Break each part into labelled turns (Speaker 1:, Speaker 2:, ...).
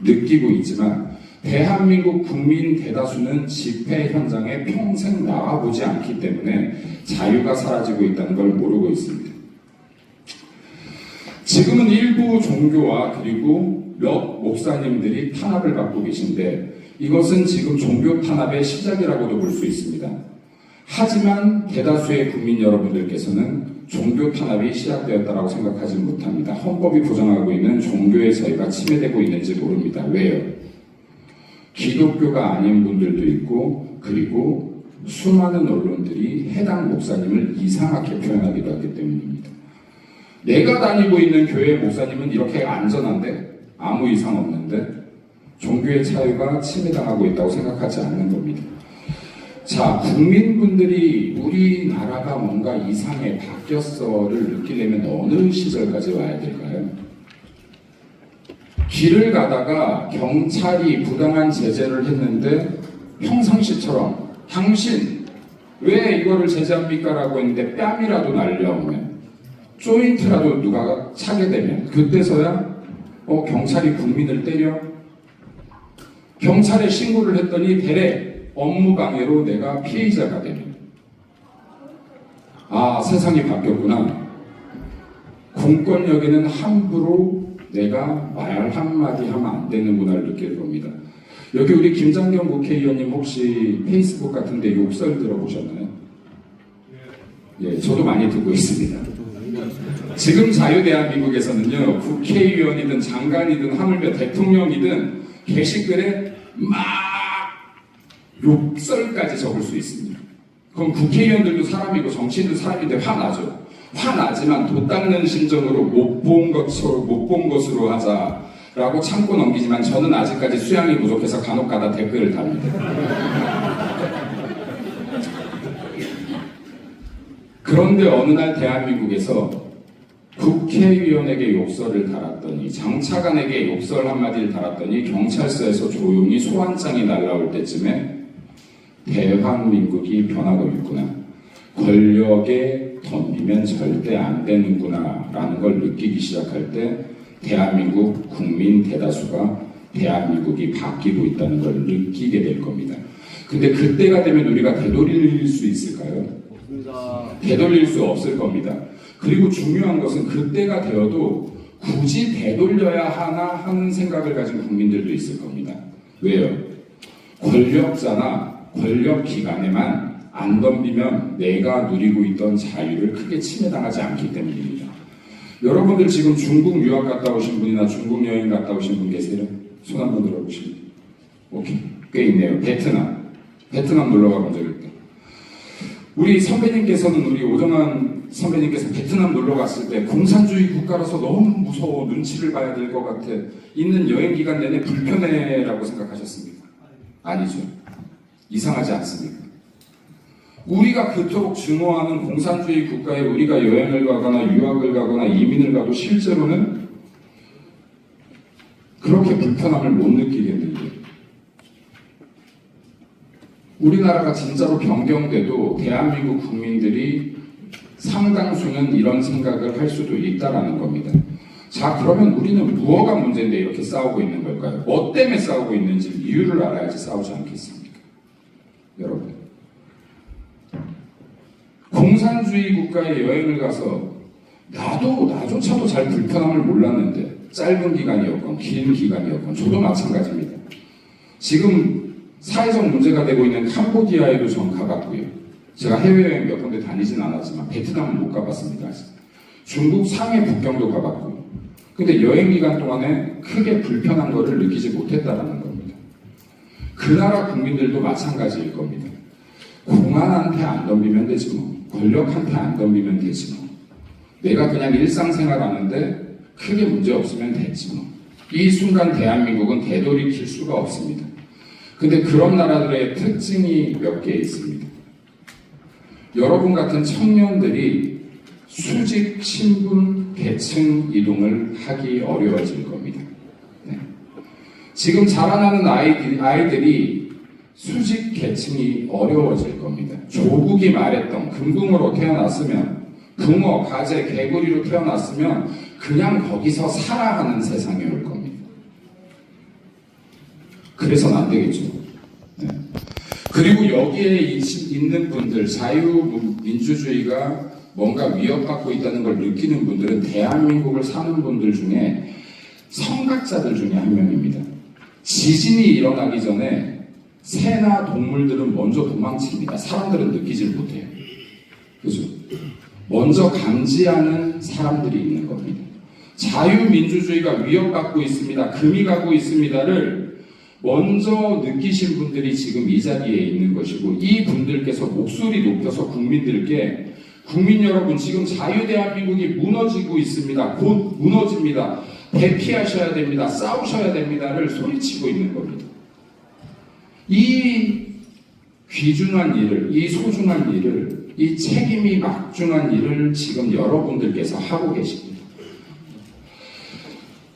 Speaker 1: 느끼고 있지만 대한민국 국민 대다수는 집회 현장에 평생 나가보지 않기 때문에 자유가 사라지고 있다는 걸 모르고 있습니다. 지금은 일부 종교와 그리고 몇 목사님들이 탄압을 받고 계신데 이것은 지금 종교 탄압의 시작이라고도 볼 수 있습니다. 하지만 대다수의 국민 여러분들께서는 종교 탄압이 시작되었다고 생각하지 못합니다. 헌법이 보장하고 있는 종교의 자유가 침해되고 있는지 모릅니다. 왜요? 기독교가 아닌 분들도 있고 그리고 수많은 언론들이 해당 목사님을 이상하게 표현하기도 하기 때문입니다. 내가 다니고 있는 교회 목사님은 이렇게 안전한데 아무 이상 없는데 종교의 자유가 침해당하고 있다고 생각하지 않는 겁니다. 자, 국민분들이 우리나라가 뭔가 이상해 바뀌었어를 느끼려면 어느 시절까지 와야 될까요? 길을 가다가 경찰이 부당한 제재를 했는데 평상시처럼 당신 왜 이거를 제재합니까? 라고 했는데 뺨이라도 날려오면 조인트라도 누가 차게 되면 그때서야 경찰이 국민을 때려? 경찰에 신고를 했더니 대래 업무방해로 내가 피해자가 되면 세상이 바뀌었구나. 공권력에는 함부로 내가 말 한마디 하면 안 되는구나를 느낄 겁니다. 여기 우리 김장겸 국회의원님 혹시 페이스북 같은 데 욕설 들어보셨나요? 예, 저도 많이 듣고 있습니다. 지금 자유대한민국에서는요, 국회의원이든 장관이든 하물며 대통령이든 게시글에 막 욕설까지 적을 수 있습니다. 그럼 국회의원들도 사람이고 정치인도 사람인데 화나죠. 화나지만 도 닦는 심정으로 못 본 것으로 하자라고 참고 넘기지만 저는 아직까지 수양이 부족해서 간혹가다 댓글을 답니다. 그런데 어느 날 대한민국에서 국회의원에게 욕설을 달았더니 장차관에게 욕설 한마디를 달았더니 경찰서에서 조용히 소환장이 날라올 때쯤에 대한민국이 변하고 있구나. 권력에 덤비면 절대 안 되는구나 라는 걸 느끼기 시작할 때 대한민국 국민 대다수가 대한민국이 바뀌고 있다는 걸 느끼게 될 겁니다. 근데 그때가 되면 우리가 되돌릴 수 있을까요? 되돌릴 수 없을 겁니다. 그리고 중요한 것은 그때가 되어도 굳이 되돌려야 하나 하는 생각을 가진 국민들도 있을 겁니다. 왜요? 권력자나 권력 기관에만 안 덤비면 내가 누리고 있던 자유를 크게 침해당하지 않기 때문입니다. 여러분들 지금 중국 유학 갔다 오신 분이나 중국 여행 갔다 오신 분 계세요? 손 한번 들어보시면. 오케이. 꽤 있네요. 베트남 놀러 가본 적 있다. 우리 선배님께서는 우리 오정환 선배님께서 베트남 놀러 갔을 때 공산주의 국가라서 너무 무서워 눈치를 봐야 될 것 같아 있는 여행 기간 내내 불편해라고 생각하셨습니까? 아니죠. 이상하지 않습니까? 우리가 그토록 증오하는 공산주의 국가에 우리가 여행을 가거나 유학을 가거나 이민을 가도 실제로는 그렇게 불편함을 못 느끼겠는데 우리나라가 진짜로 변경돼도 대한민국 국민들이 상당수는 이런 생각을 할 수도 있다라는 겁니다. 자, 그러면 우리는 무엇가 문제인데 이렇게 싸우고 있는 걸까요? 뭐 때문에 싸우고 있는지 이유를 알아야지 싸우지 않겠습니까? 여러분, 공산주의 국가에 여행을 가서 나조차도 잘 불편함을 몰랐는데 짧은 기간이었건 긴 기간이었건 저도 마찬가지입니다. 지금 사회적 문제가 되고 있는 캄보디아에도 전 가봤고요. 제가 해외여행 몇 군데 다니진 않았지만 베트남은 못 가봤습니다. 아직. 중국 상해 북경도 가봤고요. 근데 여행 기간 동안에 크게 불편한 거를 느끼지 못했다라는 겁니다. 그 나라 국민들도 마찬가지일 겁니다. 공안한테 안 덤비면 되지 뭐. 권력한테 안 덤비면 되지 뭐. 내가 그냥 일상생활 하는데 크게 문제 없으면 됐지 뭐. 이 순간 대한민국은 되돌이킬 수가 없습니다. 근데 그런 나라들의 특징이 몇 개 있습니다. 여러분 같은 청년들이 수직, 신분, 계층 이동을 하기 어려워질 겁니다. 네. 지금 자라나는 아이들이 수직 계층이 어려워질 겁니다. 조국이 말했던 금붕어로 태어났으면 붕어, 가재, 개구리로 태어났으면 그냥 거기서 살아가는 세상이 올 겁니다. 그래서는 안 되겠죠. 네. 그리고 여기에 있는 분들, 자유민주주의가 뭔가 위협받고 있다는 걸 느끼는 분들은 대한민국을 사는 분들 중에 성각자들 중에 한 명입니다. 지진이 일어나기 전에 새나 동물들은 먼저 도망칩니다. 사람들은 느끼질 못해요. 그죠? 먼저 감지하는 사람들이 있는 겁니다. 자유민주주의가 위협받고 있습니다. 금이 가고 있습니다를 먼저 느끼신 분들이 지금 이 자리에 있는 것이고, 이 분들께서 목소리 높여서 국민들께, 국민 여러분, 지금 자유대한민국이 무너지고 있습니다. 곧 무너집니다. 대피하셔야 됩니다. 싸우셔야 됩니다를 소리치고 있는 겁니다. 이 귀중한 일을, 이 소중한 일을, 이 책임이 막중한 일을 지금 여러분들께서 하고 계십니다.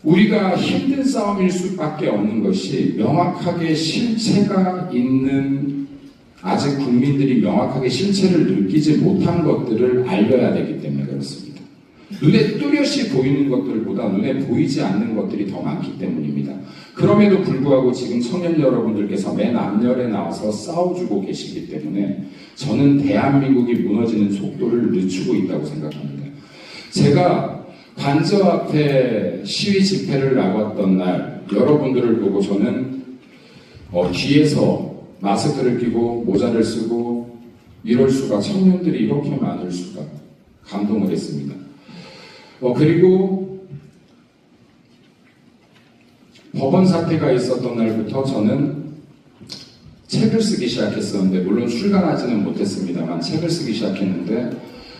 Speaker 1: 우리가 힘든 싸움일 수밖에 없는 것이 명확하게 실체가 있는, 아직 국민들이 명확하게 실체를 느끼지 못한 것들을 알려야 되기 때문에 그렇습니다. 눈에 뚜렷이 보이는 것들보다 눈에 보이지 않는 것들이 더 많기 때문입니다. 그럼에도 불구하고 지금 청년 여러분들께서 맨 앞열에 나와서 싸워주고 계시기 때문에 저는 대한민국이 무너지는 속도를 늦추고 있다고 생각합니다. 제가 관저 앞에 시위 집회를 나갔던 날 여러분들을 보고 저는 뒤에서 마스크를 끼고 모자를 쓰고 이럴 수가, 청년들이 이렇게 많을 수가, 감동을 했습니다. 그리고 법원 사태가 있었던 날부터 저는 책을 쓰기 시작했었는데, 물론 출간하지는 못했습니다만 책을 쓰기 시작했는데,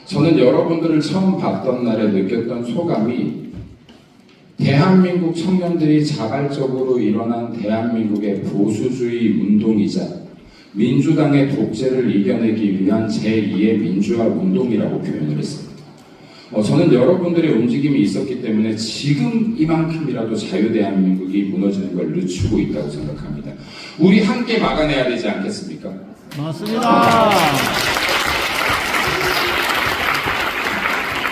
Speaker 1: 저는 여러분들을 처음 봤던 날에 느꼈던 소감이, 대한민국 청년들이 자발적으로 일어난 대한민국의 보수주의 운동이자 민주당의 독재를 이겨내기 위한 제2의 민주화 운동이라고 표현을 했습니다. 저는 여러분들의 움직임이 있었기 때문에 지금 이만큼이라도 자유대한민국이 무너지는 걸 늦추고 있다고 생각합니다. 우리 함께 막아내야 되지 않겠습니까?
Speaker 2: 맞습니다.